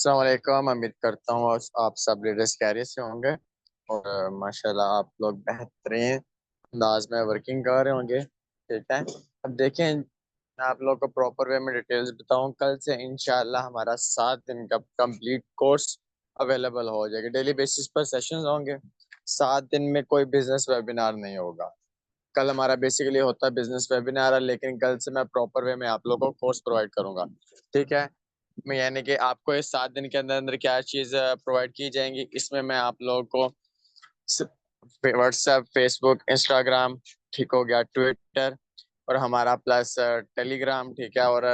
अस्सलाम वालेकुम। उम्मीद करता हूँ आप सब लीडर्स कैरियर से होंगे और माशाल्लाह आप लोग बेहतरीन अंदाज में वर्किंग कर रहे होंगे। ठीक है। अब देखें, मैं आप लोग को प्रॉपर वे में डिटेल्स बताऊं। कल से इंशाल्लाह हमारा 7 दिन का कंप्लीट कोर्स अवेलेबल हो जाएगा। डेली बेसिस पर सेशंस होंगे। 7 दिन में कोई बिजनेस वेबिनार नहीं होगा। कल हमारा बेसिकली होता है बिजनेस वेबिनार, लेकिन कल से मैं प्रॉपर वे में आप लोगों को कोर्स प्रोवाइड करूंगा। ठीक है। मैं यानी कि आपको इस 7 दिन के अंदर अंदर क्या चीज प्रोवाइड की जाएंगी, इसमें मैं आप लोगों को व्हाट्सएप, फेसबुक, इंस्टाग्राम, ठीक हो गया, ट्विटर और हमारा प्लस टेलीग्राम, ठीक है, और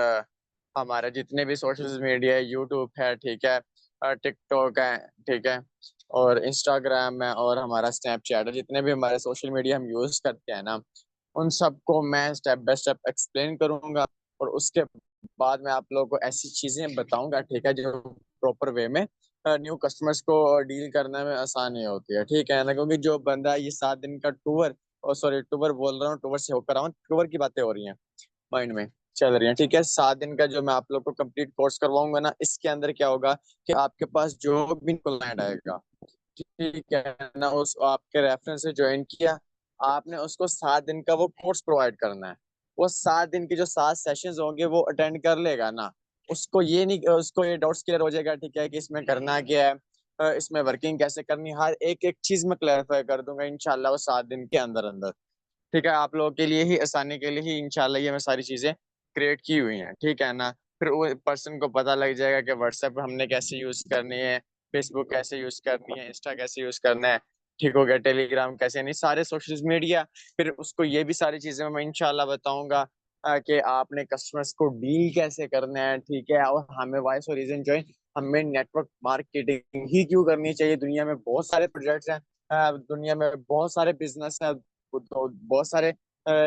हमारे जितने भी सोशल मीडिया है, यूट्यूब है, ठीक है, टिकटॉक है, ठीक है, और इंस्टाग्राम है और हमारा स्नैपचैट है। जितने भी हमारे सोशल मीडिया हम यूज करते हैं ना, उन सबको मैं स्टेप बाय स्टेप एक्सप्लेन करूंगा और उसके बाद मैं आप लोगों को ऐसी चीजें बताऊंगा, ठीक है, जो प्रॉपर वे में न्यू कस्टमर्स को डील करने में आसानी होती है। ठीक है ना, क्योंकि जो बंदा ये 7 दिन का टूर, और सॉरी टूर बोल रहा हूँ, टूर से होकर आऊँ, टूर की बातें हो रही हैं माइंड में चल रही है। ठीक है। 7 दिन का जो मैं आप लोग को कंप्लीट कोर्स करवाऊंगा ना, इसके अंदर क्या होगा कि आपके पास जो भी क्लाइंट आएगा, ठीक है ना, उस आपके रेफरेंस से ज्वाइन किया, आपने उसको 7 दिन का वो कोर्स प्रोवाइड करना है। वो 7 दिन की जो 7 सेशंस होंगे वो अटेंड कर लेगा ना, उसको ये डाउट्स क्लियर हो जाएगा, ठीक है, कि इसमें करना क्या है, इसमें वर्किंग कैसे करनी है, हर एक एक चीज में क्लैरिफाई कर दूंगा इंशाल्लाह वो 7 दिन के अंदर अंदर। ठीक है। आप लोगों के लिए ही, आसानी के लिए ही इंशाल्लाह ये मैं सारी चीजें क्रिएट की हुई हैं। ठीक है ना। फिर वो पर्सन को पता लग जाएगा कि व्हाट्सएप हमने कैसे यूज करनी है, फेसबुक कैसे यूज करनी है, इंस्टा कैसे यूज करना है, ठीक हो गया, टेलीग्राम कैसे, नहीं सारे सोशल मीडिया। फिर उसको ये भी सारी चीजें मैं इंशाल्लाह बताऊंगा कि आपने कस्टमर्स को डील कैसे करना है। ठीक है। और हमें वॉइस और रीजन जो है, हमें नेटवर्क मार्केटिंग ही क्यों करनी चाहिए। दुनिया में बहुत सारे प्रोजेक्ट्स हैं, दुनिया में बहुत सारे बिजनेस हैं, तो बहुत सारे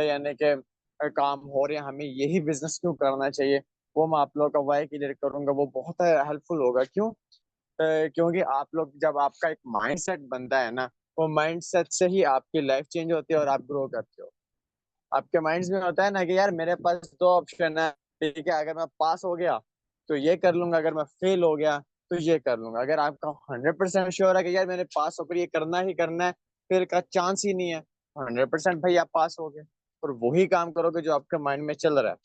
यानी कि काम हो रहे हैं, हमें यही बिजनेस क्यों करना चाहिए, वो मैं आप लोगों का वाई क्लियर करूंगा। वो बहुत हेल्पफुल होगा। क्यों? क्योंकि आप लोग जब आपका एक माइंडसेट बनता है ना, वो माइंडसेट से ही आपकी लाइफ चेंज होती है और आप ग्रो करते हो। आपके माइंड्स में होता है ना कि यार मेरे पास 2 ऑप्शन है, ठीक है, अगर मैं पास हो गया तो ये कर लूंगा, अगर मैं फेल हो गया तो ये कर लूंगा। अगर आपका 100% श्योर है कि यार मैंने पास होकर ये करना ही करना है, फिर का चांस ही नहीं है, 100% भाई आप पास हो गए और वही काम करोगे जो आपके माइंड में चल रहा है।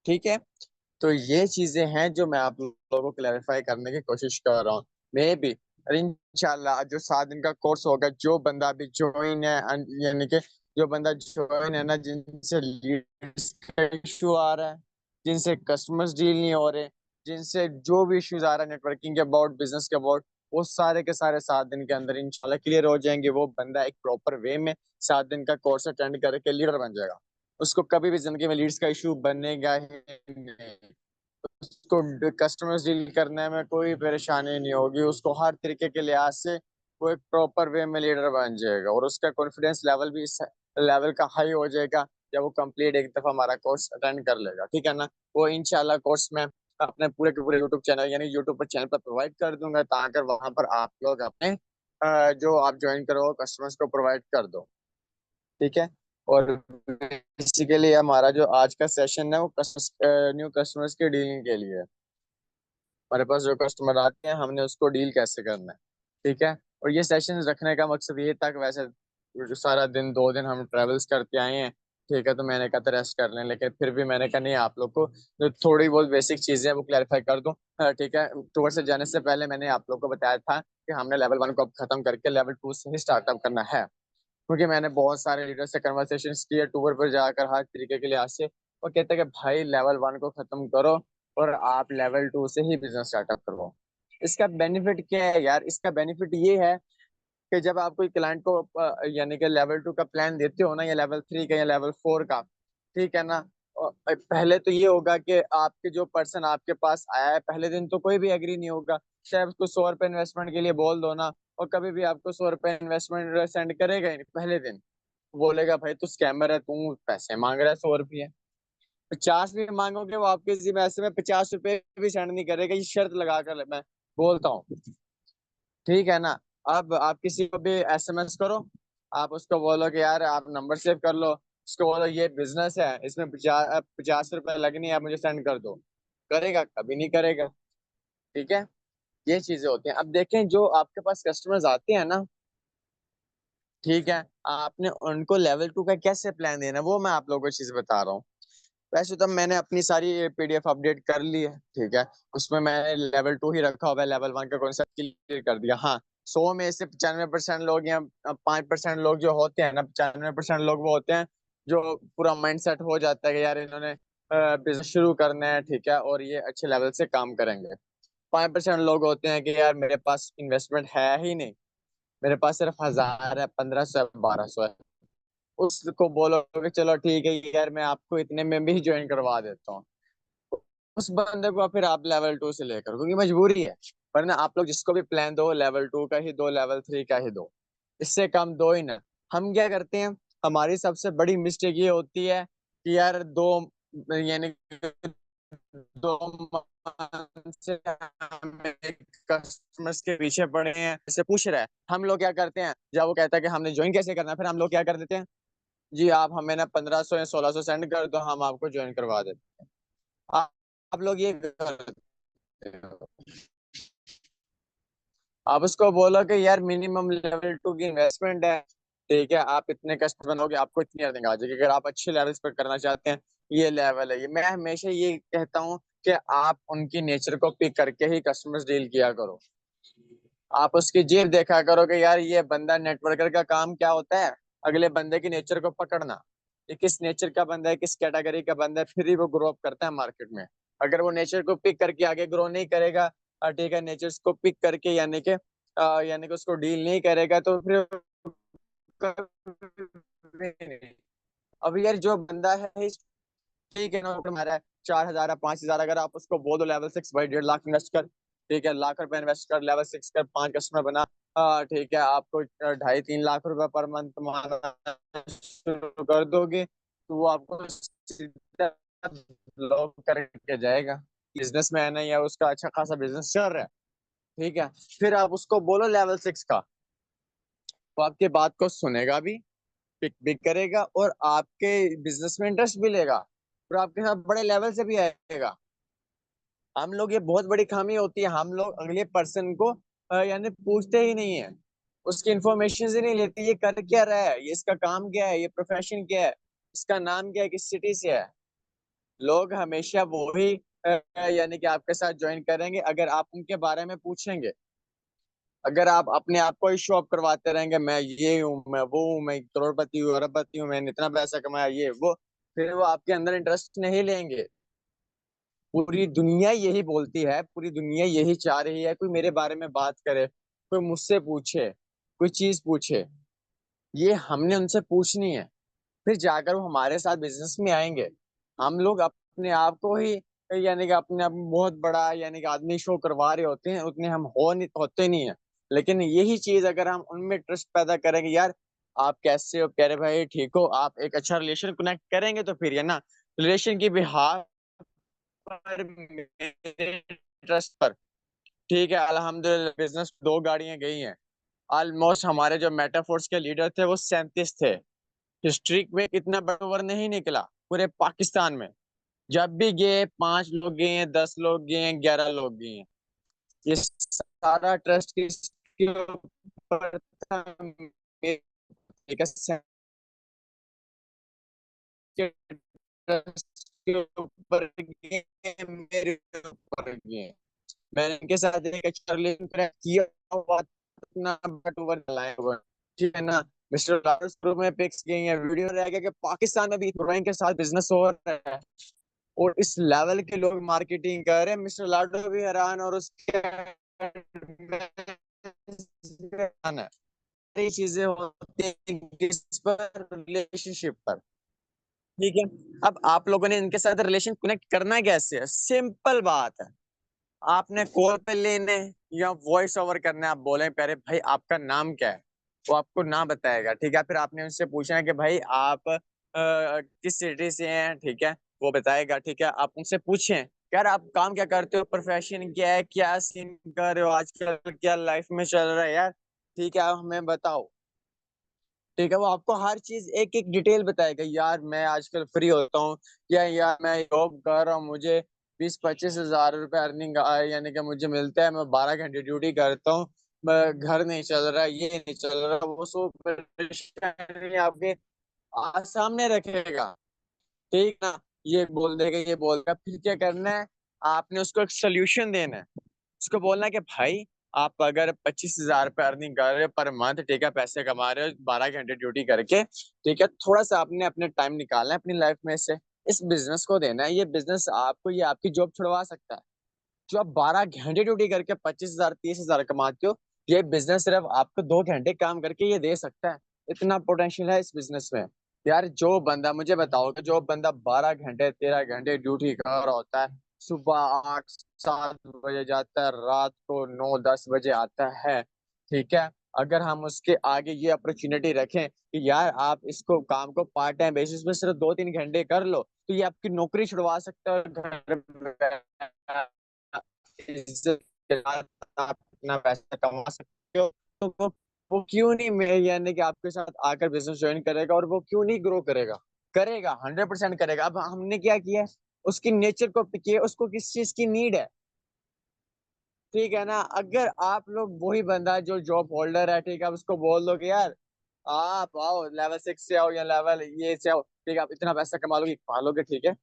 ठीक है। तो ये चीजें हैं जो मैं आप लोगों को क्लैरिफाई करने की कोशिश कर रहा हूँ। मे भी इंशाल्लाह जो 7 दिन का कोर्स होगा, जो बंदा अभी ज्वाइन है, यानी कि जो बंदा ज्वाइन है ना, जिनसे लीड्स का इशू आ रहा है, जिनसे कस्टमर्स डील नहीं हो रहे, जिनसे जो भी इश्यूज आ रहा है नेटवर्किंग के अबाउट, बिजनेस के अबाउट, वो सारे के सारे 7 दिन के अंदर इंशाल्लाह क्लियर हो जाएंगे। वो बंदा एक प्रॉपर वे में 7 दिन का कोर्स अटेंड करके लीडर बन जाएगा। उसको कभी भी जिंदगी में लीड्स का इशू बनेगा ही नहीं। उसको कस्टमर्स डील करने में कोई परेशानी नहीं होगी। उसको हर तरीके के लिहाज से वो एक प्रॉपर वे में लीडर बन जाएगा और उसका कॉन्फिडेंस लेवल भी इस लेवल का हाई हो जाएगा जब वो कंप्लीट एक दफा हमारा कोर्स अटेंड कर लेगा। ठीक है ना। वो इंशाल्लाह कोर्स में अपने पूरे के पूरे यूट्यूब चैनल, यानी यूट्यूब पर चैनल पर प्रोवाइड कर दूंगा, ताकि वहां पर आप लोग अपने जो आप ज्वाइन करो कस्टमर्स को प्रोवाइड कर दो। ठीक है। और बेसिकली हमारा जो आज का सेशन है वो न्यू कस्टमर्स के डीलिंग के लिए है। हमारे पास जो कस्टमर आते हैं, हमने उसको डील कैसे करना है। ठीक है। और ये सेशन रखने का मकसद ये था कि वैसे जो सारा दिन 2 दिन हम ट्रेवल्स करके आए हैं, ठीक है, तो मैंने कहा था रेस्ट कर लें, लेकिन फिर भी मैंने कहा नहीं, आप लोग को जो थोड़ी बहुत बेसिक चीजें हैं वो क्लैरिफाई कर दूं। ठीक है। टूर से जाने से पहले मैंने आप लोग को बताया था कि हमने लेवल 1 को अब खत्म करके लेवल 2 से ही स्टार्टअप करना है, क्योंकि मैंने बहुत सारे लीडर से कन्वर्सेशन किए टूर पर जाकर हर तरीके के लिहाज से। वो कहते हैं कि भाई लेवल 1 को खत्म करो और आप लेवल 2 से ही बिजनेस स्टार्टअप करो। इसका बेनिफिट क्या है यार? इसका बेनिफिट ये है कि जब आप कोई क्लाइंट को यानी कि लेवल 2 का प्लान देते हो ना, या लेवल 3 का या लेवल 4 का, ठीक है ना, पहले तो ये होगा कि आपके जो पर्सन आपके पास आया है पहले दिन तो कोई भी एग्री नहीं होगा। चाहे उसको 100 रुपए इन्वेस्टमेंट के लिए बोल दो ना, और कभी भी आपको 100 रुपए इन्वेस्टमेंट सेंड करेगा ही नहीं पहले दिन। बोलेगा भाई तू स्कैमर है, तू पैसे मांग रहा है 100 रुपये। 50 भी मांगोगे वो आपके जिम्मे, ऐसे में 50 रुपए भी सेंड नहीं करेगा, ये शर्त लगा कर मैं बोलता हूँ। ठीक है ना। अब आप किसी को भी एसएमएस करो, आप उसको बोलो कि यार आप नंबर सेव कर लो, उसको बोलो ये बिजनेस है, इसमें 50 रुपए लगनी है, आप मुझे सेंड कर दो। करेगा? कभी नहीं करेगा। ठीक है, ये चीजें होती हैं। अब देखें जो आपके पास कस्टमर्स आते हैं ना, ठीक है, आपने उनको लेवल 2 का कैसे प्लान देना है, वो मैं आप लोगों को चीज बता रहा हूँ। वैसे तो मैंने अपनी सारी पीडीएफ अपडेट कर ली है, ठीक है, उसमें मैंने लेवल 2 ही रखा हुआ है, लेवल 1 का कॉन्सेप्ट क्लियर कर दिया। हाँ, 100 में से 95% लोग या 5% लोग जो होते हैं ना, 95% लोग वो होते हैं जो पूरा माइंड सेट हो जाता है कि यार इन्होंने बिजनेस शुरू करना है, ठीक है, और ये अच्छे लेवल से काम करेंगे। 5% लोग होते हैं कि यार मेरे पास इन्वेस्टमेंट है ही नहीं, मेरे पास सिर्फ 1000 है, 1500 है, 1200 है। उसको बोलोगे चलो ठीक है यार मैं आपको इतने में भी ज्वाइन करवा देता हूँ, उस बंदे को फिर आप लेवल 2 से लेकर, क्योंकि मजबूरी है। वरना आप लोग जिसको भी प्लान दो, लेवल 2 का ही दो, लेवल 3 का ही दो, इससे कम दो ही ना। हम क्या करते हैं, हमारी सबसे बड़ी मिस्टेक ये होती है कि यार दो, यानी कि 2 मंथ से हम कस्टमर्स के पीछे पड़े हैं, इससे पूछ रहा है, हम लोग क्या करते हैं, जब वो कहता है कि हमने ज्वाइन कैसे करना है, फिर हम लोग क्या कर देते हैं, जी आप हमें ना 1500 या 1600 सेंड कर दो, हम आपको ज्वाइन करवा देते हैं। आप लोग ये करते हो। आप उसको बोलो कि यार मिनिमम लेवल 2 की इन्वेस्टमेंट है, ठीक है, आप इतने कस्टमर बनोगे आपको इतनी अर्निंग आ जाएगी, अगर आप अच्छे लेवल्स पर करना चाहते हैं, ये लेवल है। ये मैं हमेशा ये कहता हूँ कि आप उनकी नेचर को पिक करके ही कस्टमर्स डील किया करो। आप उसकी जेब देखा करो कि यार ये बंदा नेटवर्कर का काम क्या होता है, अगले बंदे की नेचर को पकड़ना, ये किस नेचर का बंदा है, किस कैटेगरी का बंदा है, फिर ही वो ग्रो अप करता है मार्केट में। अगर वो नेचर को पिक करके आगे ग्रो नहीं करेगा, ठीक है, नेचर को पिक करके यानी कि उसको डील नहीं करेगा, तो फिर कभी नहीं। अब यार जो बंदा है, ठीक है ना, तुम्हारा 4000 या 5000, अगर आप उसको बोल दो लेवल 6 भाई 1.5 लाख इन्वेस्ट कर, ठीक है, लाख रुपए इन्वेस्ट कर, लेवल 6 कर, 5 कस्टमर बना, ठीक है, आपको 2.5-3 लाख रुपए पर मंथ कमाना शुरू कर दोगे, तो वो आपको सीधा ब्लॉक करके जाएगा। बिजनेसमैन है या उसका अच्छा खासा बिजनेस चल रहा है, ठीक है, फिर आप उसको बोलो लेवल 6 का, वो आपके बात को सुनेगा भी, पिक भी करेगा, और आपके बिजनेस में इंटरेस्ट भी लेगा, और आपके साथ बड़े लेवल से भी आएगा। हम लोग, ये बहुत बड़ी खामी होती है, हम लोग अगले पर्सन को यानी पूछते ही नहीं है, उसकी इंफॉर्मेशन ही नहीं लेते, ये कर क्या रहा है, ये इसका काम क्या है, ये प्रोफेशन क्या है, इसका नाम क्या है, किस सिटी से है। लोग हमेशा वो ही यानी कि आपके साथ ज्वाइन करेंगे अगर आप उनके बारे में पूछेंगे। अगर आप अपने आप को ही शो ऑफ करवाते रहेंगे, मैं ये हूँ, मैं वो हूँ, मैं करोड़पति हूँ, अरबपति हूँ, मैंने इतना पैसा कमाया, ये वो, फिर वो आपके अंदर इंटरेस्ट नहीं लेंगे। पूरी दुनिया यही बोलती है, पूरी दुनिया यही चाह रही है, कोई मेरे बारे में बात करे, कोई मुझसे पूछे, कोई चीज पूछे, ये हमने उनसे पूछनी है, फिर जाकर वो हमारे साथ बिजनेस में आएंगे। हम लोग अपने आप को ही यानी कि अपने आप में बहुत बड़ा यानी कि आदमी शो करवा रहे होते हैं, उतने हम होते नहीं है। लेकिन यही चीज अगर हम उनमें ट्रस्ट पैदा करेंगे, यार आप कैसे हो प्यारे भाई, ठीक हो, आप एक अच्छा रिलेशन कनेक्ट करेंगे, तो फिर ये ना रिलेशन की बिहार पर, मेरे ट्रस्ट पर, ठीक है, अल्हम्दुलिल्लाह बिजनेस 2 गाड़ियां गई हैं। ऑलमोस्ट हमारे जो मेटाफोर्स के लीडर थे वो 37 थे। हिस्ट्री में इतना बड़ा ओवर नहीं निकला पूरे पाकिस्तान में। जब भी गए 5 लोग गए हैं, 10 लोग गए हैं, 11 लोग गए हैं। ये सारा ट्रस्ट किसके ऊपर था, मेरे ट्रस्ट के ऊपर गए, मेरे ऊपर गए। मैंने इनके साथ एक अच्छा रिलेशन किया हुआ, अपना बट ओवर चलाए हुए, ठीक है ना। मिस्टर लॉरेंस ग्रुप में पिक्स गई हैं, वीडियो रह गया कि पाकिस्तान में भी ड्राइंग के साथ बिजनेस हो रहा है, और इस लेवल के लोग मार्केटिंग कर रहे हैं, मिस्टर लाडो भी हैरान और उसके हैरान है। ये चीजें होती हैं किस पर, रिलेशनशिप पर, ठीक है। अब आप लोगों ने इनके साथ रिलेशन कनेक्ट करना कैसे है, सिंपल बात है, आपने कॉल पे लेने या वॉइस ओवर करना है, आप बोले प्यारे भाई आपका नाम क्या है, वो आपको नाम बताएगा, ठीक है, फिर आपने उनसे पूछना है कि भाई आप किस सिटी से हैं, ठीक है, वो बताएगा, ठीक है, आप उनसे पूछें यार आप काम क्या करते हो, प्रोफेशन क्या है, क्या सीन कर रहे हो आजकल, क्या लाइफ में चल रहा है यार, ठीक है, आप हमें बताओ, ठीक है, वो आपको हर चीज एक एक डिटेल बताएगा, यार मैं आजकल फ्री होता हूँ, या यार मैं जॉब कर रहा हूँ, मुझे 20-25 हजार रुपए अर्निंग यानी कि मुझे मिलता है, मैं 12 घंटे ड्यूटी करता हूँ, मैं घर नहीं चल रहा, ये नहीं चल रहा, वो सब परेशानी आपके सामने रखेगा, ठीक ना। ये बोल देगा, ये बोलेगा, फिर क्या करना है, आपने उसको एक सोल्यूशन देना है। उसको बोलना है कि भाई, आप अगर 25 हजार रुपये अर्निंग कर रहे हो पर मंथ, ठीक है, पैसे कमा रहे हो 12 घंटे ड्यूटी करके, ठीक है, थोड़ा सा आपने अपने टाइम निकालना है अपनी लाइफ में से, इस बिजनेस को देना है। ये बिजनेस आपको, ये आपकी जॉब छुड़वा सकता है। जो आप 12 घंटे ड्यूटी करके 25 हजार 30 हजार कमाते हो, ये बिजनेस सिर्फ आपको 2 घंटे काम करके ये दे सकता है। इतना पोटेंशियल है इस बिजनेस में। यार जो बंदा, मुझे बताओ कि जो बंदा 12 घंटे 13 घंटे ड्यूटी कर रहा होता है, सुबह 8-7 बजे जाता है, रात को 9-10 बजे आता है, ठीक है, अगर हम उसके आगे ये अपॉर्चुनिटी रखें कि यार आप इसको काम को पार्ट टाइम बेसिस पे सिर्फ 2-3 घंटे कर लो, तो ये आपकी नौकरी छुड़वा सकता है, और घर इज्जत के साथ आप अपना पैसा कमा सकते हो। तो वो क्यों नहीं यानी कि आपके साथ आकर बिजनेस ज्वाइन करेगा, और वो क्यों नहीं ग्रो करेगा? करेगा, 100% करेगा। अब हमने क्या किया है, उसकी नेचर को पिक किया, उसको किस चीज की नीड है, ठीक है ना। अगर आप लोग वही बंदा जो जॉब होल्डर है, ठीक है, आप उसको बोल दो कि यार आप आओ लेवल 6 से आओ या लेवल ये से आओ, ठीक है, आप इतना पैसा कमा लोगे, कमा लोगे, ठीक है,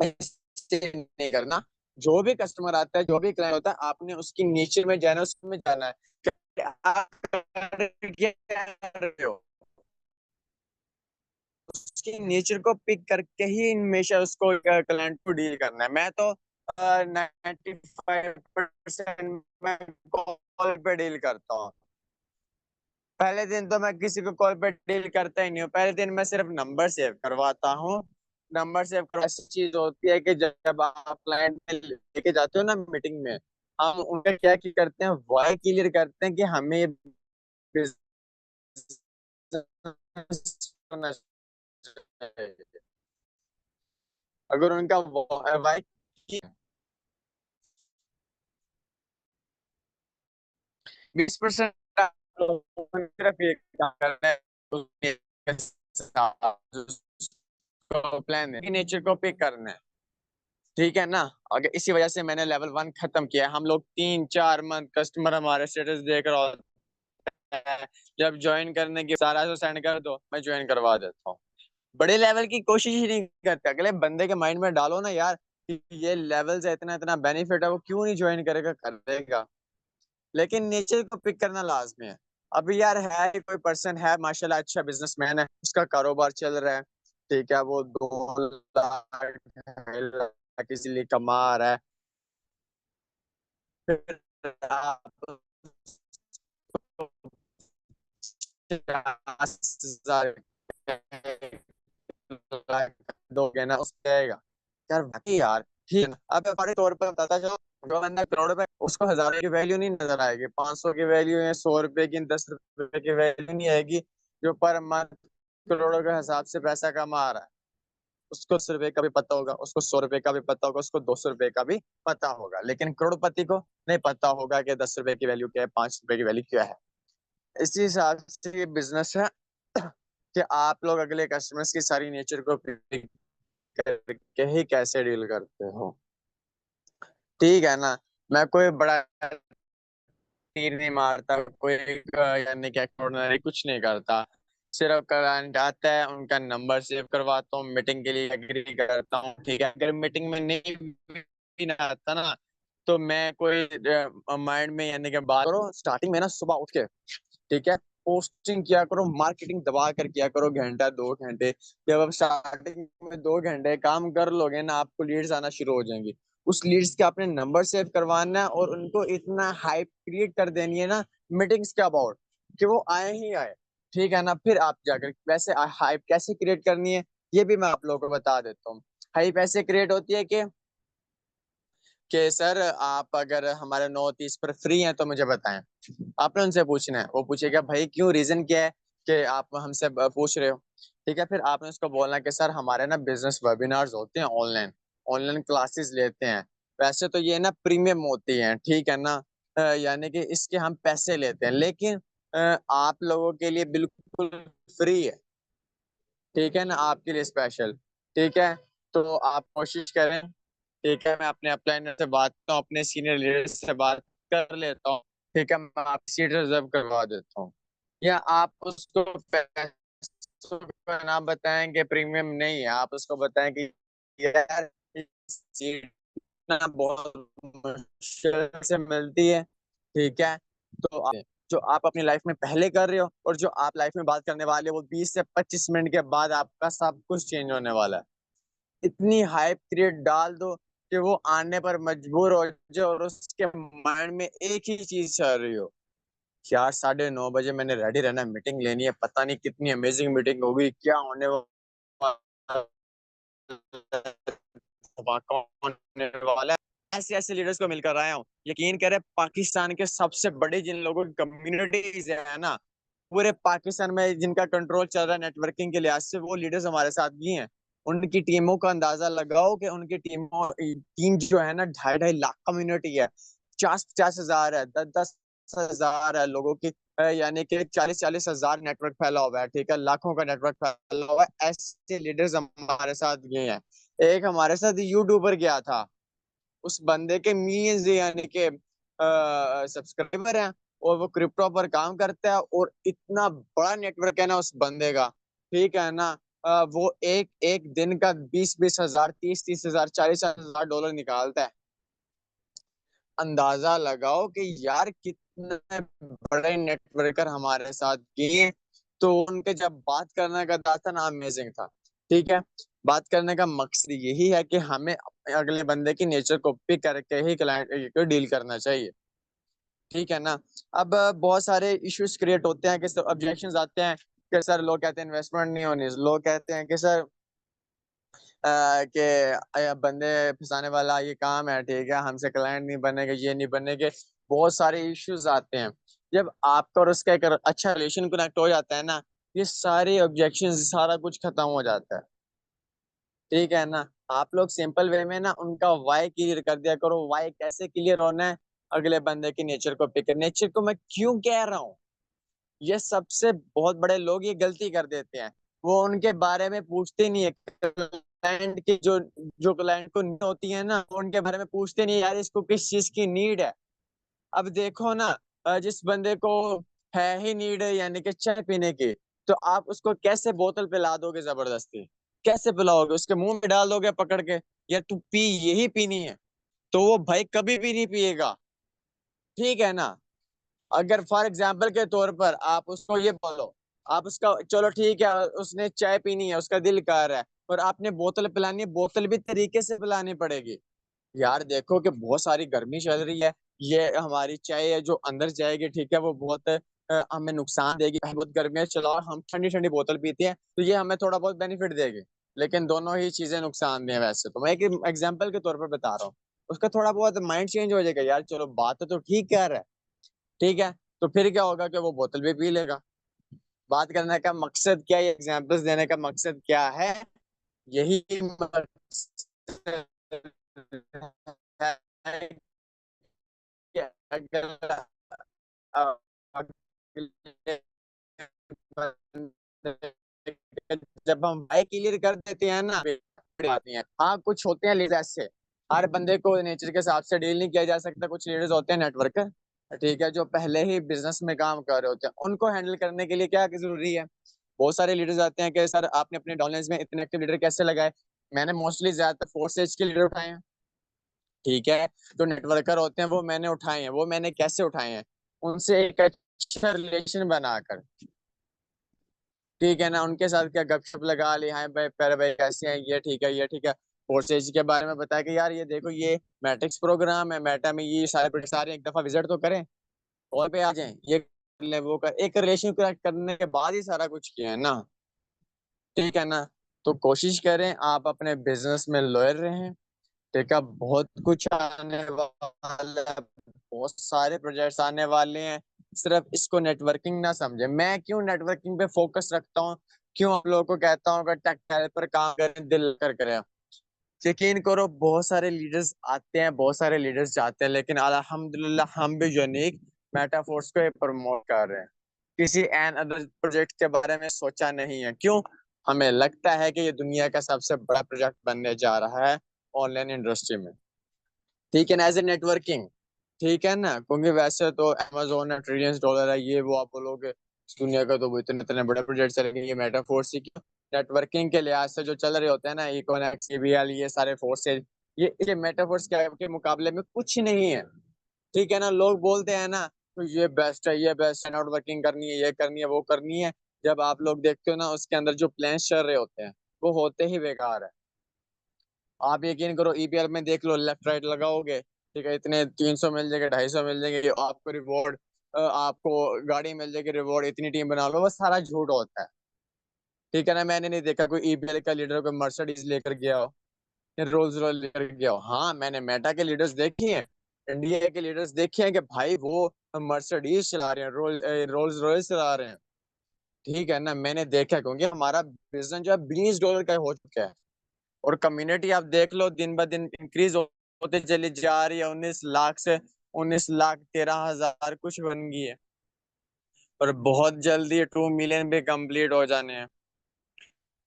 ऐसे नहीं करना। जो भी कस्टमर आता है, जो भी क्लाइंट होता है, आपने उसकी नेचर में जाना, उसमें जाना है कि आप क्या कर रहे हो, उसकी नेचर को पिक करके ही हमेशा उसको क्लाइंट को डील करना है। मैं तो 95% मैं कॉल पे डील करता हूँ। पहले दिन तो मैं किसी को कॉल पे डील करता ही नहीं हूँ, पहले दिन मैं सिर्फ नंबर सेव करवाता हूँ। नंबर सेव करवा ऐसी चीज होती है कि जब आप क्लाइंट लेके जाते हो ना मीटिंग में, हम उनका क्या की करते हैं, वाई क्लियर करते हैं कि हमें ये business करना चाहिए। अगर उनका वाई 20% सिर्फ ये काम करना है, प्लान है नेचर को पिक करना है, ठीक है ना। अगर इसी वजह से मैंने लेवल 1 खत्म किया है। हम लोग 3-4 मंथ कस्टमर हमारे स्टेटस देख रहा होता है, जब ज्वाइन करने की सारा तो सेंड कर दो, मैं ज्वाइन करवा देता हूँ। बड़े लेवल की कोशिश ही नहीं करते। अगले बंदे के माइंड में डालो ना यार कि ये लेवल से इतना इतना बेनिफिट है, वो क्यों नहीं ज्वाइन करेगा, करेगा। लेकिन नेचर को पिक करना लाजमी है। अभी यार है कोई पर्सन है माशाल्लाह, अच्छा बिजनेसमैन है, उसका कारोबार चल रहा है, ठीक है, वो 2 लाख 2.5 लाख इजीली कमा रहा है, फिर आप उसको 50,000 दोगे ना, उससे आएगा यार, वाकई यार, ठीक है ना। अब हमारे तौर पर बताता चलो, जो बंदा करोड़ पे, उसको 1,000 की वैल्यू नहीं नजर आएगी, 500 की वैल्यू है, 100 रुपए की, 10 रुपए की वैल्यू नहीं आएगी। जो पर मंथ करोड़ों के हिसाब से पैसा कमा रहा है, उसको 10 रुपए का भी पता होगा, उसको 100 रुपए का भी पता होगा, उसको 200 रुपए का भी पता होगा, लेकिन करोड़पति को नहीं पता होगा कि 10 रुपए की वैल्यू क्या है, 5 रुपए की वैल्यू क्या है। इसी हिसाब से ये बिजनेस है कि आप लोग अगले कस्टमर्स की सारी नेचर को pick करके ही कैसे डील करते हो, ठीक है ना। मैं कोई बड़ा तीर नहीं मारता, कोई यानी कि एक्स्ट्राऑर्डिनरी कुछ नहीं करता। सिर्फ क्लाइंट आता है, उनका नंबर सेव करवाता हूँ, मीटिंग के लिए एग्री करता हूँ, ठीक है। अगर मीटिंग में नहीं भी ना आता ना, तो मैं कोई माइंड में यानी कि बात करो, स्टार्टिंग में ना सुबह उठ के, ठीक है, पोस्टिंग किया करो, मार्केटिंग दबा कर किया करो, घंटा 2 घंटे। जब आप स्टार्टिंग में 2 घंटे काम कर लोगे ना, आपको लीड्स आना शुरू हो जाएंगी। उस लीड्स के आपने नंबर सेव करवाना है, और उनको इतना हाइप क्रिएट कर देनी है ना मीटिंग्स के अबाउट, कि वो आए ही आए, ठीक है ना। फिर आप जाकर वैसे हाइप कैसे क्रिएट करनी है, ये भी मैं आप लोगों को बता देता हूँ। हाइप ऐसे क्रिएट होती है कि सर आप अगर हमारे 9:30 पर फ्री हैं तो मुझे बताएं। आपने उनसे पूछना है, वो पूछेगा भाई क्यों, रीजन क्या है कि आप हमसे पूछ रहे हो, ठीक है। फिर आपने उसको बोलना कि सर हमारे ना बिजनेस वेबिनार्स होते हैं, ऑनलाइन ऑनलाइन क्लासेस लेते हैं। वैसे तो ये ना प्रीमियम होती हैं, ठीक है ना, यानी कि इसके हम पैसे लेते हैं, लेकिन आप लोगों के लिए बिल्कुल फ्री है, ठीक है ना, आपके लिए स्पेशल, ठीक है। तो आप कोशिश करें, ठीक है, मैं अपने अपलाइनर से बात करता हूँ, अपने सीनियर लीडर से बात कर लेता हूँ, ठीक है, मैं आपकी सीट रिजर्व करवा देता हूँ। या आप उसको पैसों का नाम बताएंगे, प्रीमियम नहीं है, आप उसको बताएं कि यार सीट ना बहुत मुश्किल से मिलती है, ठीक है। तो जो आप अपनी लाइफ में पहले कर रहे हो और जो आप लाइफ में बात करने वाले हो, वो 20 से 25 मिनट के बाद आपका सब कुछ चेंज होने वाला है। इतनी हाइप क्रिएट डाल दो कि वो आने पर मजबूर हो जाए और उसके माइंड में एक ही चीज चल रही हो, यार 9:30 बजे मैंने रेडी रहना है, मीटिंग लेनी है, पता नहीं कितनी अमेजिंग मीटिंग होगी, क्या होने वाला कौन होने वाला है। ऐसे ऐसे लीडर्स को मिलकर आया हूँ, यकीन करें पाकिस्तान के सबसे बड़े जिन लोगों की कम्युनिटीज है ना, पूरे पाकिस्तान में जिनका कंट्रोल चल रहा है नेटवर्किंग के लिहाज से, वो लीडर्स हमारे साथ भी हैं। उनकी टीमों का अंदाजा लगाओ कि उनकी टीम जो है ना, 2.5-2.5 लाख कम्युनिटी है, 50-50 हजार है, 10-10 हजार है लोगों की, यानी कि 40-40 हजार नेटवर्क फैला हुआ है, ठीक है, लाखों का नेटवर्क फैला हुआ है। ऐसे लीडर्स हमारे साथ गए हैं। एक हमारे साथ यूट्यूबर गया था, उस बंदे के मिलियंस यानी के सब्सक्राइबर हैं, और वो क्रिप्टो पर काम करता है, और इतना बड़ा नेटवर्क है ना उस बंदे का, ठीक है ना। वो एक एक दिन का 20-20 हजार, 30-30 हजार, 40-40 हजार डॉलर निकालता है। अंदाजा लगाओ कि यार कितने बड़े नेटवर्कर हमारे साथ किए। तो उनके जब बात करने का अंदाज था ना, अमेजिंग था, ठीक है। बात करने का मकसद यही है कि हमें अगले बंदे की नेचर कॉपी करके ही क्लाइंट को डील करना चाहिए, ठीक है ना। अब बहुत सारे इश्यूज क्रिएट होते हैं कि सर ऑब्जेक्शंस आते हैं कि सर लोग कहते हैं इन्वेस्टमेंट नहीं होनी, लोग कहते हैं कि सर कि बंदे फंसाने वाला ये काम है, ठीक है, हमसे क्लाइंट नहीं बनेगा, ये नहीं बनेगा। बहुत सारे इश्यूज आते हैं। जब आपका और उसका एक अच्छा रिलेशन कनेक्ट हो जाता है ना, ये सारे ऑब्जेक्शन सारा कुछ खत्म हो जाता है, ठीक है ना। आप लोग सिंपल वे में ना उनका वाई क्लियर कर दिया करो। वाई कैसे क्लियर होना है? अगले बंदे की नेचर को पिक कर, नेचर को मैं क्यों कह रहा हूँ, ये सबसे बहुत बड़े लोग ये गलती कर देते हैं। वो उनके बारे में पूछते नहीं है, क्लाइंट की जो जो क्लाइंट को नीड होती है ना, वो उनके बारे में पूछते नहीं, यार इसको किस चीज की नीड है। अब देखो ना, जिस बंदे को है ही नीड है यानी कि चाय पीने की, तो आप उसको कैसे बोतल पिला दोगे जबरदस्ती? कैसे पिलाओगे? उसके मुंह में डाल दोगे पकड़ के, या तू पी, यही पीनी है, तो वो भाई कभी भी नहीं पिएगा, ठीक है ना। अगर फॉर एग्जाम्पल के तौर पर आप उसको ये बोलो, आप उसका चलो ठीक है, उसने चाय पीनी है, उसका दिल कर रहा है, और आपने बोतल पिलानी है, बोतल भी तरीके से पिलानी पड़ेगी। यार देखो कि बहुत सारी गर्मी चल रही है, ये हमारी चाय है जो अंदर जाएगी, ठीक है, वो बहुत हमें नुकसान देगी। बहुत गर्मी है, चलो हम ठंडी ठंडी बोतल पीते हैं, तो ये हमें थोड़ा बहुत बेनिफिट देगी, लेकिन दोनों ही चीजें नुकसान दें। वैसे तो मैं एक एग्जाम्पल के तौर पर बता रहा हूँ, उसका थोड़ा बहुत माइंड चेंज हो जाएगा, यार चलो बात तो ठीक कह रहा है, ठीक है, तो फिर क्या होगा कि वो बोतल भी पी लेगा। बात करने का मकसद क्या है, एग्जाम्पल्स देने का मकसद क्या है? यही मकसद है कि अगर जब हम वाई क्लियर कर देते हैं ना, आती हैं। हाँ, कुछ होते हैं लीडर ऐसे, हर बंदे को नेचर के हिसाब से डील नहीं किया जा सकता। कुछ लीडर्स होते हैं नेटवर्कर, ठीक है, जो पहले ही बिजनेस में काम कर रहे होते हैं, उनको हैंडल करने के लिए क्या जरूरी है? बहुत सारे लीडर्स आते हैं कि सर आपने अपने डॉलेंस में इतने एक्टिव लीडर कैसे लगाए? मैंने मोस्टली ज्यादातर 4 स्टेज के लीडर उठाए हैं, ठीक है। जो नेटवर्कर होते हैं वो मैंने उठाए हैं। वो मैंने कैसे उठाए हैं? उनसे एक अच्छा रिलेशन बनाकर, ठीक है ना, उनके साथ क्या गपशप लगा ली, हाँ भाई प्यारे भाई कैसे हैं, ये ठीक है, ये ठीक है। कोर्सेज के बारे में बताया कि यार ये देखो, ये मैट्रिक्स प्रोग्राम है, मेटा में ये सारे प्रोजेक्ट सारे एक दफा विजिट तो करें, कॉल पे आ जाएं, ये कर लें, वो कर, एक रिलेशन कनेक्ट करने के बाद ही सारा कुछ किया है ना, ठीक है ना। तो कोशिश करें आप अपने बिजनेस में लॉयल रहें, ठीक है। बहुत कुछ आने वाला है, बहुत सारे प्रोजेक्ट्स आने वाले हैं। सिर्फ इसको नेटवर्किंग ना समझे। मैं क्यों नेटवर्किंग पे फोकस रखता हूँ, क्यों आप लोगों को कहता हूँ कि टेक पर काम करें, दिल कर करें। यकीन करो बहुत सारे लीडर्स आते हैं, बहुत सारे लीडर्स जाते हैं, लेकिन अल्हम्दुलिल्लाह हम भी यूनिक मेटाफोर्स को प्रमोट कर रहे हैं। किसी एन अदर प्रोजेक्ट के बारे में सोचा नहीं है। क्यों? हमें लगता है कि ये दुनिया का सबसे बड़ा प्रोजेक्ट बनने जा रहा है, ऑनलाइन इंडस्ट्री में, ठीक है ना, एज ए नेटवर्किंग, ठीक है ना, क्योंकि वैसे तो अमेजोन है, ट्रिलियंस डॉलर है, ये वो आप बोलोगे इस दुनिया का तो वो इतने इतने बड़े प्रोजेक्ट चलेंगे, ये मेटाफोर्स ही क्यों, नेटवर्किंग के लिहाज से जो चल रहे होते हैं ना, इकोनॉमिक्स, ईबीएल, ये सारे फोर्सेज, ये मेटाफोर्स के मुकाबले में कुछ नहीं है, ठीक है ना। लोग बोलते हैं ना तो ये बेस्ट है, ये बेस्ट है, नेटवर्किंग करनी है, ये करनी है, वो करनी है, जब आप लोग देखते हो ना उसके अंदर जो प्लान्स चल रहे होते हैं वो होते ही बेकार है। आप यकीन करो, ईपीएल में देख लो, लेफ्ट राइट लगाओगे, ठीक है, इतने 300 मिल जाएंगे, 250 मिल जाएंगे, आपको रिवॉर्ड, आपको गाड़ी मिल जाएगी, रिवॉर्ड, इतनी टीम बना लो, वो सारा झूठ होता है, ठीक है ना। मैंने नहीं देखा कोई ईपीएल का लीडर कोई मर्सिडीज लेकर गया हो या रोल्स रॉयस लेकर गया हो। हाँ, मैंने मेटा के लीडर्स देखे हैं, इंडिया के लीडर्स देखे हैं कि भाई वो मर्सिडीज चला रहे हैं, रोल्स रॉयस चला रहे हैं, ठीक है ना, मैंने देखा, क्योंकि हमारा बिजनेस जो है $20 का हो चुका है, और कम्युनिटी आप देख लो दिन ब दिन इंक्रीज होते चली जा रही है, 19 लाख से 19,13,000 कुछ बन गई है, और बहुत जल्दी 2 मिलियन भी कंप्लीट हो जाने हैं,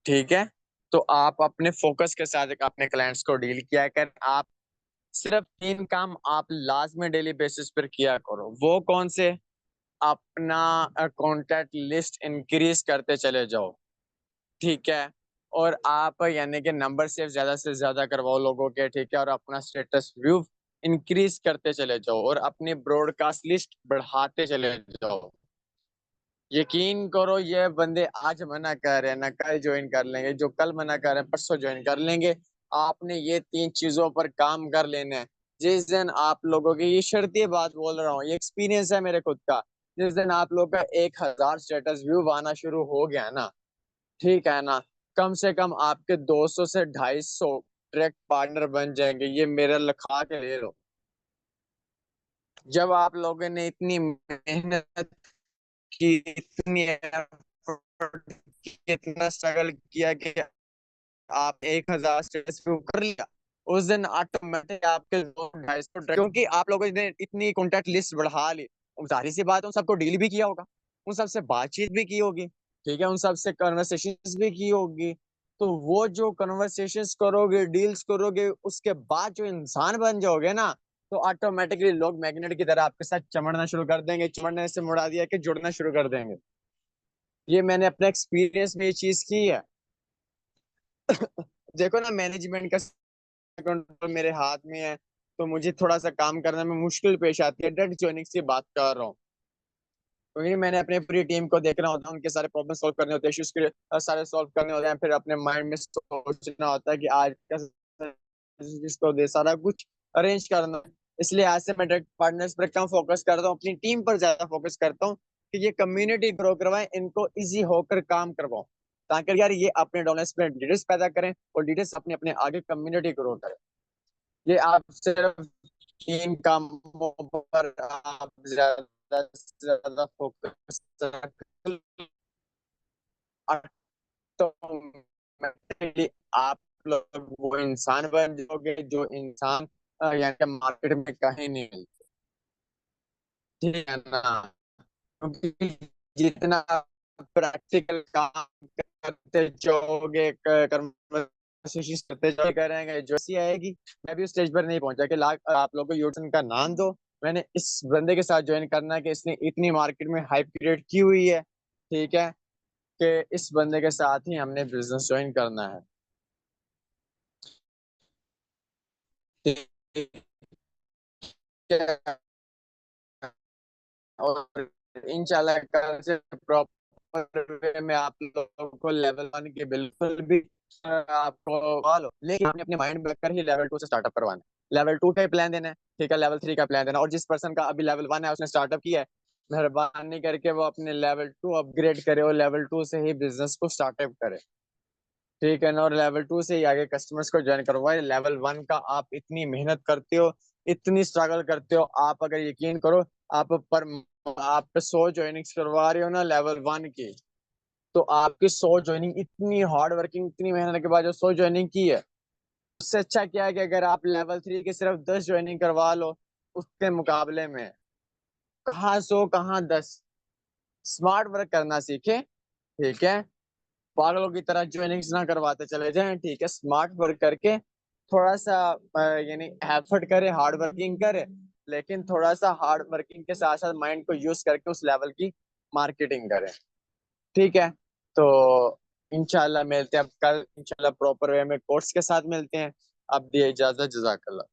ठीक है। तो आप अपने फोकस के साथ अपने क्लाइंट्स को डील किया कर, आप सिर्फ 3 काम आप लाजमी डेली बेसिस पर किया करो, वो कौन से, अपना कॉन्टैक्ट लिस्ट इंक्रीज करते चले जाओ, ठीक है, और आप यानी कि नंबर ज्यादा से ज्यादा करवाओ लोगों के, ठीक है, और अपना स्टेटस व्यू इंक्रीज करते चले जाओ, और अपनी ब्रॉडकास्ट लिस्ट बढ़ाते चले जाओ। यकीन करो, ये बंदे आज मना कर रहे हैं ना, कल ज्वाइन कर लेंगे, जो कल मना कर रहे हैं परसों ज्वाइन कर लेंगे। आपने ये 3 चीजों पर काम कर लेना है। जिस दिन आप लोगों की, ये शर्ती बात बोल रहा हूँ, ये एक्सपीरियंस है मेरे खुद का, जिस दिन आप लोग का 1,000 स्टेटस व्यू आना शुरू हो गया ना, ठीक है ना, कम से कम आपके 200 से 250 ट्रैक पार्टनर बन जाएंगे, ये मेरा लिखा के ले लो। जब आप लोगों ने इतनी मेहनत की, इतनी effort की, इतना स्ट्रगल किया कि आप 1,000 स्टेटस पे कर लिया, उस दिन ऑटोमेटिक आपके 200-250, क्योंकि आप लोगों ने इतनी कॉन्टेक्ट लिस्ट बढ़ा ली, जाहिर सी बात है उन सबको डील भी किया होगा, उन सबसे बातचीत भी की होगी, ठीक है, उन सबसे कन्वर्सेशंस भी की होगी। तो वो जो कन्वर्सेशंस करोगे, डील्स करोगे, उसके बाद जो इंसान बन जाओगे ना, तो ऑटोमेटिकली लोग मैग्नेट की तरह आपके साथ चमड़ना शुरू कर देंगे, चमड़ने से मुड़ा दिया कि जुड़ना शुरू कर देंगे। ये मैंने अपने एक्सपीरियंस में ये चीज की है। देखो ना, मैनेजमेंट का कंट्रोल मेरे हाथ में है, तो मुझे थोड़ा सा काम करने में मुश्किल पेश आती है, डेट ज्वाइनिंग की बात कर रहा हूँ, क्योंकि मैंने अपनी पूरी टीम को देखना होता है, उनके सारे प्रॉब्लम सॉल्व करने होते हैं, इश्यूज के सारे सॉल्व करने होते हैं, फिर अपने माइंड में सोचना होता है कि आज इसको दे, सारा कुछ अरेंज करना। इसलिए आज से मैं डायरेक्ट पार्टनर्स पर कम फोकस करता हूँ, अपनी टीम पर ज्यादा फोकस करता हूँ, कि ये कम्युनिटी ग्रो करवाएं, इनको इजी होकर काम करवाओ, ताकि यार ये अपने डोनेट्स पे लीडर्स पैदा करें, और लीडर्स अपने अपने आगे कम्युनिटी ग्रो करें। ये आप सिर्फ 3 कामों पर आप ज्यादा से ज्यादा फोकस ऑटोमेटिकली आप लोग वो इंसान बन जाओगे जो इंसान यहाँ के मार्केट में कहीं नहीं मिलते, ठीक है ना। क्योंकि जितना प्रैक्टिकल काम करते जाओगे, कोशिश करते जाओगे, करेंगे, जो सी आएगी। मैं भी उस स्टेज पर नहीं पहुंचा कि लाख आप लोगों को यूटर्न का नाम दो, मैंने इस बंदे के साथ ज्वाइन करना है कि इसने इतनी मार्केट में हाइप क्रिएट की हुई है, ठीक है, कि इस बंदे के साथ ही हमने बिजनेस ज्वाइन करना है, ठीक है। और इंशाल्लाह कल से प्रॉपर वे में आप लोगों को लेवल 1 के बिल्कुल भी आपको फॉलो, लेकिन आपने अपने माइंड में रखकर ही लेवल 2 से स्टार्टअप करवाना है, लेवल 2 का ही प्लान देना है, ठीक है, लेवल 3 का प्लान देना है। और जिस पर्सन का अभी लेवल 1 है, उसने स्टार्टअप किया है, मेहरबानी करके वो अपने लेवल 2 अपग्रेड करे, और लेवल 2 से ही बिजनेस को स्टार्टअप करे, ठीक है ना, और लेवल 2 से ही आगे कस्टमर्स को ज्वाइन करवाए। लेवल 1 का आप इतनी मेहनत करते हो, इतनी स्ट्रगल करते हो, आप अगर यकीन करो, आप पर आप पे 100 ज्वाइनिंग्स करवा रहे हो ना लेवल 1 की, तो आपकी 100 ज्वाइनिंग, इतनी हार्ड वर्किंग, इतनी मेहनत के बाद जो 100 ज्वाइनिंग की है, उससे अच्छा क्या है कि अगर आप लेवल 3 की सिर्फ 10 ज्वाइनिंग करवा लो, उसके मुकाबले में कहाँ 100 कहाँ 10, स्मार्ट वर्क करना सीखे, ठीक है, पागलों की तरह ज्वाइनिंग्स ना करवाते चले जाएं, ठीक है, स्मार्ट वर्क करके थोड़ा सा यानी एफर्ट करे, हार्ड वर्किंग करे, लेकिन थोड़ा सा हार्ड वर्किंग के साथ साथ माइंड को यूज करके उस लेवल की मार्केटिंग करे। ठीक है। तो इंशाल्लाह मिलते हैं अब कल, इंशाल्लाह प्रॉपर वे में कोर्स के साथ मिलते हैं। अब दिए इजाजत, जजाकल्लाह।